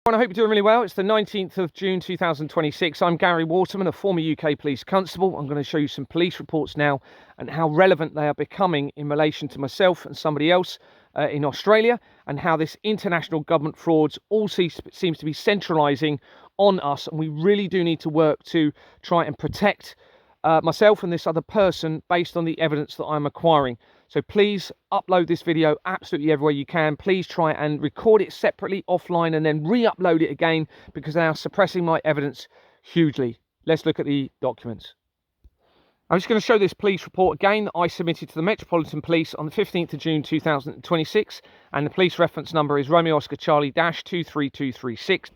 I hope you're doing really well. It's the 19th of June 2026. I'm Gary Waterman, a former UK police constable. I'm going to show you some police reports now and how relevant they are becoming in relation to myself and somebody else in Australia, and how this international government frauds all seems to be centralising on us, and we really do need to work to try and protect myself and this other person based on the evidence that I'm acquiring. So please upload this video absolutely everywhere you can. Please try and record it separately offline and then re-upload it again, because they are suppressing my evidence hugely. Let's look at the documents. I'm just going to show this police report again that I submitted to the Metropolitan Police on the 15th of June 2026, and the police reference number is Romeo Oscar Charlie -23236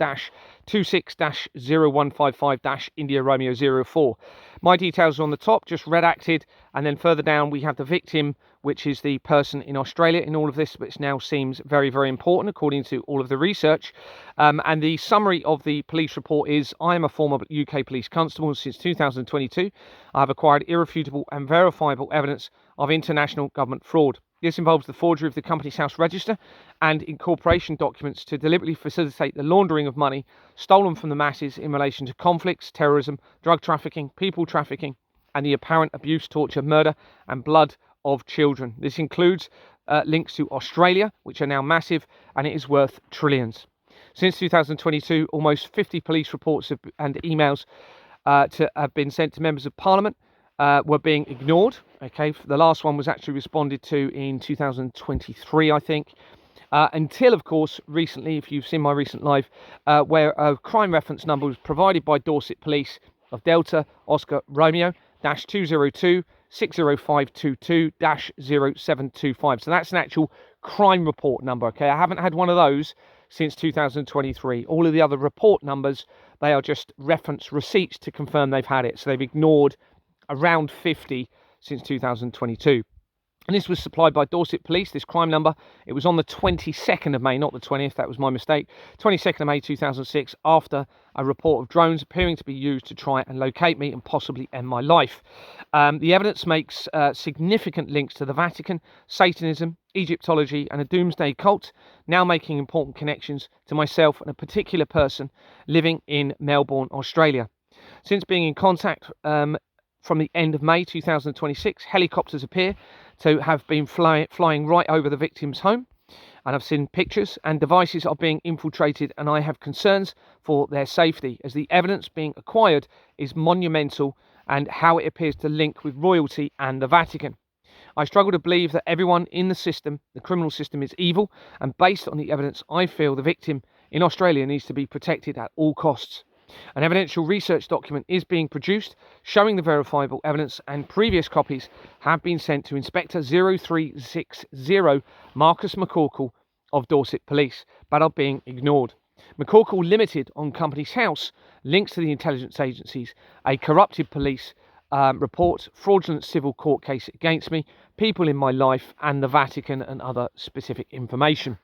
-26-0155 India Romeo 04. My details are on the top, just redacted, and then further down we have the victim, which is the person in Australia in all of this, which now seems very, very important according to all of the research. And the summary of the police report is: I am a former UK police constable since 2022. I have acquired irrefutable and verifiable evidence of international government fraud. This involves the forgery of the Companies House Register and incorporation documents to deliberately facilitate the laundering of money stolen from the masses in relation to conflicts, terrorism, drug trafficking, people trafficking, and the apparent abuse, torture, murder, and blood of children. This includes links to Australia, which are now massive, and it is worth trillions. Since 2022, almost 50 police reports and emails have been sent to members of Parliament were being ignored. Okay, the last one was actually responded to in 2023, I think. Until, of course, recently, if you've seen my recent live, where a crime reference number was provided by Dorset Police of Delta Oscar Romeo -202 60522-0725. So that's an actual crime report number. Okay, I haven't had one of those since 2023. All of the other report numbers, they are just reference receipts to confirm they've had it. So they've ignored around 50 since 2022. And this was supplied by Dorset Police, this crime number. It was on the 22nd of May, not the 20th, that was my mistake. 22nd of May 2006, after a report of drones appearing to be used to try and locate me and possibly end my life. The evidence makes significant links to the Vatican, Satanism, Egyptology, and a doomsday cult, now making important connections to myself and a particular person living in Melbourne, Australia. Since being in contact from the end of May 2026, helicopters appear to have been flying right over the victim's home, and I've seen pictures, and devices are being infiltrated, and I have concerns for their safety, as the evidence being acquired is monumental, and how it appears to link with royalty and the Vatican. I struggle to believe that everyone in the system, the criminal system, is evil, and based on the evidence, I feel the victim in Australia needs to be protected at all costs. An evidential research document is being produced showing the verifiable evidence, and previous copies have been sent to Inspector 0360 Marcus McCorkle of Dorset Police, but are being ignored. McCorkle Limited on Companies House links to the intelligence agencies, a corrupted police report, fraudulent civil court case against me, people in my life, and the Vatican, and other specific information.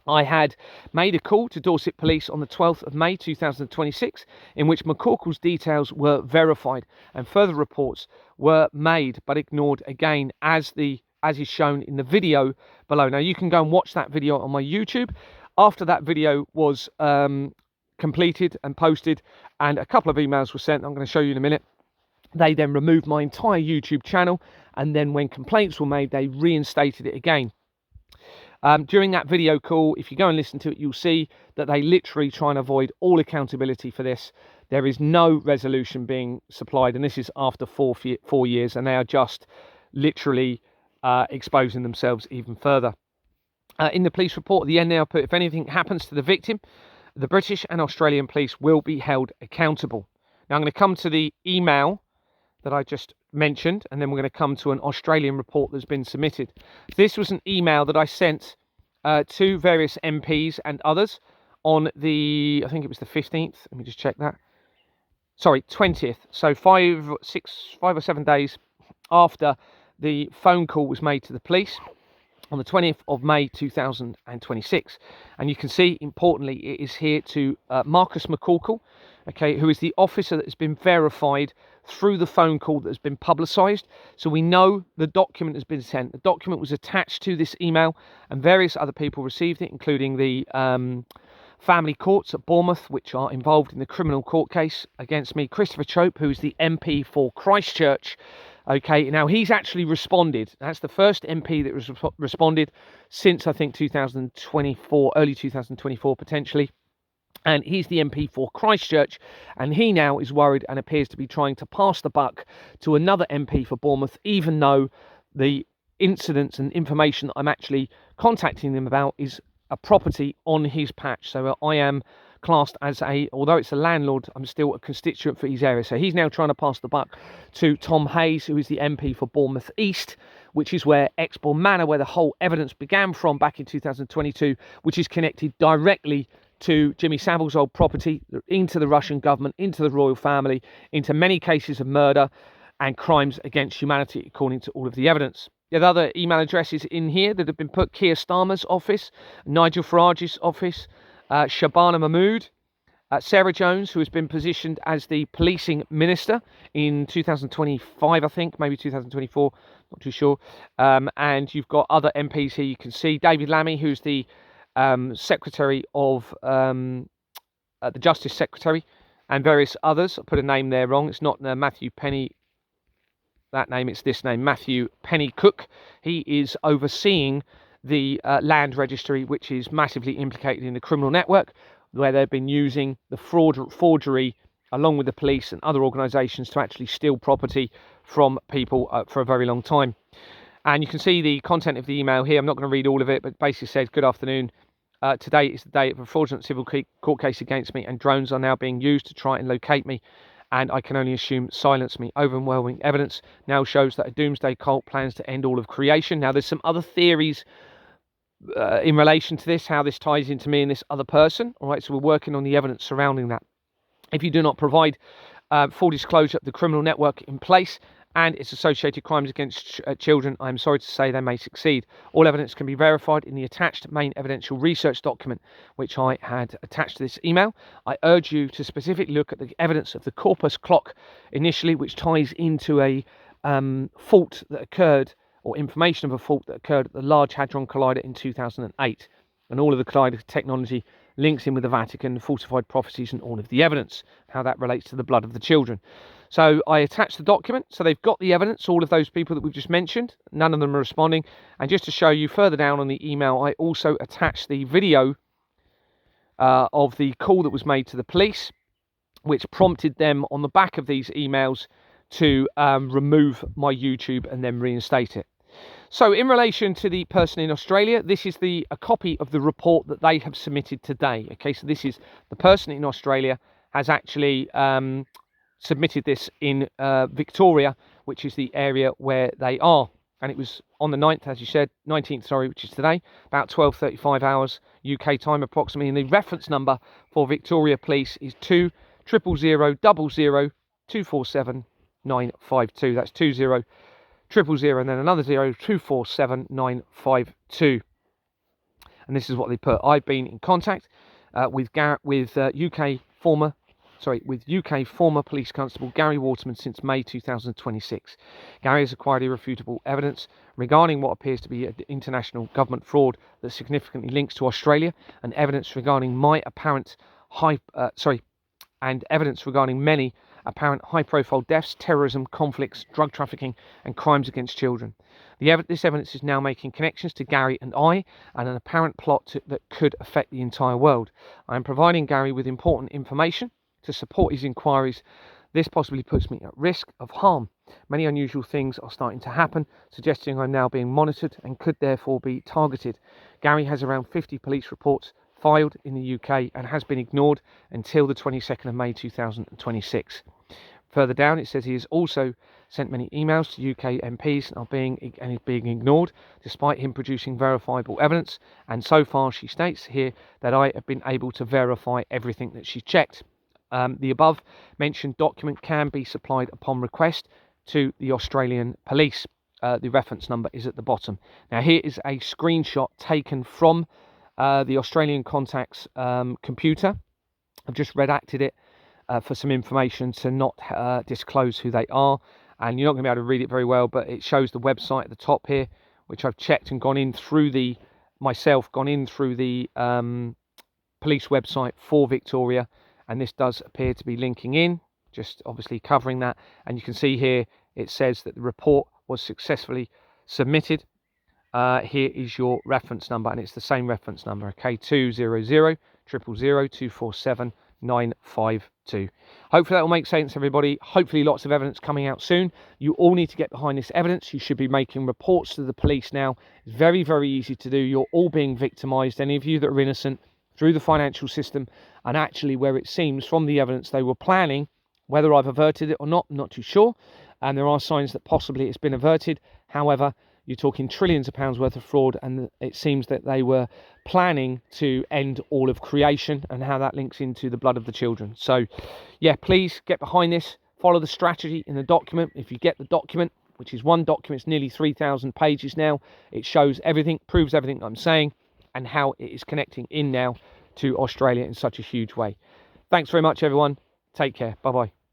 I had made a call to Dorset Police on the 12th of May 2026, in which McCorkle's details were verified, and further reports were made but ignored again, as is shown in the video below. Now you can go and watch that video on my YouTube. After that video was completed and posted, and a couple of emails were sent, I'm going to show you in a minute, they then removed my entire YouTube channel, and then when complaints were made, they reinstated it again. During that video call, if you go and listen to it, you'll see that they literally try and avoid all accountability for this. There is no resolution being supplied, and this is after 4 years, and they are just literally exposing themselves even further. In the police report at the end, now put, if anything happens to the victim, the British and Australian police will be held accountable. Now I'm going to come to the email that I just mentioned, and then we're going to come to an Australian report that's been submitted. This was an email that I sent to various MPs and others on the, I think it was the 15th, let me just check that, sorry, 20th, so 5 or 7 days after the phone call was made to the police on the 20th of May 2026. And you can see, importantly, it is here to Marcus McCorkle, okay, who is the officer that has been verified through the phone call that has been publicised. So we know the document has been sent. The document was attached to this email, and various other people received it, including the family courts at Bournemouth, which are involved in the criminal court case against me. Christopher Chope, who is the MP for Christchurch. Okay, now he's actually responded. That's the first MP that was responded since, I think, 2024, early 2024 potentially. And he's the MP for Christchurch, and he now is worried and appears to be trying to pass the buck to another MP for Bournemouth, even though the incidents and information that I'm actually contacting them about is a property on his patch. So I am classed as although it's a landlord, I'm still a constituent for his area. So he's now trying to pass the buck to Tom Hayes, who is the MP for Bournemouth East, which is where Exbourne Manor, where the whole evidence began from back in 2022, which is connected directly to Jimmy Savile's old property, into the Russian government, into the royal family, into many cases of murder and crimes against humanity, according to all of the evidence. There are other email addresses in here that have been put: Keir Starmer's office, Nigel Farage's office, Shabana Mahmood, Sarah Jones, who has been positioned as the policing minister in 2025, I think, maybe 2024, not too sure. And you've got other MPs here you can see. David Lammy, who's the Secretary of the Justice Secretary, and various others. I put a name there wrong. It's not Matthew Penny, that name, it's this name, Matthew Penny Cook. He is overseeing the land registry, which is massively implicated in the criminal network, where they've been using the forgery along with the police and other organisations to actually steal property from people for a very long time. And you can see the content of the email here. I'm not going to read all of it, but basically says, "Good afternoon. Today is the day of a fraudulent civil court case against me, and drones are now being used to try and locate me, and I can only assume silence me. Overwhelming evidence now shows that a doomsday cult plans to end all of creation." Now, there's some other theories in relation to this, how this ties into me and this other person. All right, so we're working on the evidence surrounding that. If you do not provide full disclosure of the criminal network in place and its associated crimes against children, I'm sorry to say they may succeed. All evidence can be verified in the attached main evidential research document, which I had attached to this email. I urge you to specifically look at the evidence of the corpus clock initially, which ties into a fault that occurred, or information of a fault that occurred at the Large Hadron Collider in 2008. And all of the collider technology links in with the Vatican, falsified prophecies, and all of the evidence, how that relates to the blood of the children. So I attached the document, so they've got the evidence, all of those people that we've just mentioned. None of them are responding. And just to show you further down on the email, I also attached the video of the call that was made to the police, which prompted them on the back of these emails to remove my YouTube and then reinstate it. So in relation to the person in Australia, this is a copy of the report that they have submitted today. Okay, so this is the person in Australia has actually submitted this in Victoria, which is the area where they are. And it was on the 9th, as you said, 19th, sorry, which is today, about 12:35 hours UK time approximately. And the reference number for Victoria Police is 200024795 That's 20000 and then another 24795 And this is what they put: I've been in contact with UK former police constable Gary Waterman since May 2026. Gary has acquired irrefutable evidence regarding what appears to be an international government fraud that significantly links to Australia, and evidence regarding many apparent high-profile deaths, terrorism, conflicts, drug trafficking, and crimes against children. This evidence is now making connections to Gary and I, and an apparent plot that could affect the entire world. I am providing Gary with important information to support his inquiries. This possibly puts me at risk of harm. Many unusual things are starting to happen, suggesting I'm now being monitored and could therefore be targeted. Gary has around 50 police reports filed in the UK and has been ignored until the 22nd of May 2026. Further down it says he has also sent many emails to UK MPs and is being ignored despite him producing verifiable evidence, and so far she states here that I have been able to verify everything that she's checked. The above mentioned document can be supplied upon request to the Australian police. The reference number is at the bottom. Now here is a screenshot taken from the Australian contact's computer. I've just redacted it for some information to not disclose who they are, and you're not going to be able to read it very well, but it shows the website at the top here, which I've checked and gone in through the police website for Victoria, and this does appear to be linking in, just obviously covering that. And you can see here it says that the report was successfully submitted. Here is your reference number, and it's the same reference number, okay, 200 000 247 952. Hopefully that will make sense, everybody. Hopefully lots of evidence coming out soon. You all need to get behind this evidence. You should be making reports to the police now. It's very, very easy to do. You're all being victimized, any of you that are innocent, through the financial system, and actually where it seems from the evidence they were planning, whether I've averted it or not, I'm not too sure, and there are signs that possibly it's been averted. However, you're talking trillions of pounds worth of fraud, and it seems that they were planning to end all of creation, and how that links into the blood of the children. So yeah, please get behind this, follow the strategy in the document. If you get the document, which is one document, it's nearly 3,000 pages now, it shows everything, proves everything I'm saying, and how it is connecting in now to Australia in such a huge way. Thanks very much, everyone. Take care. Bye bye.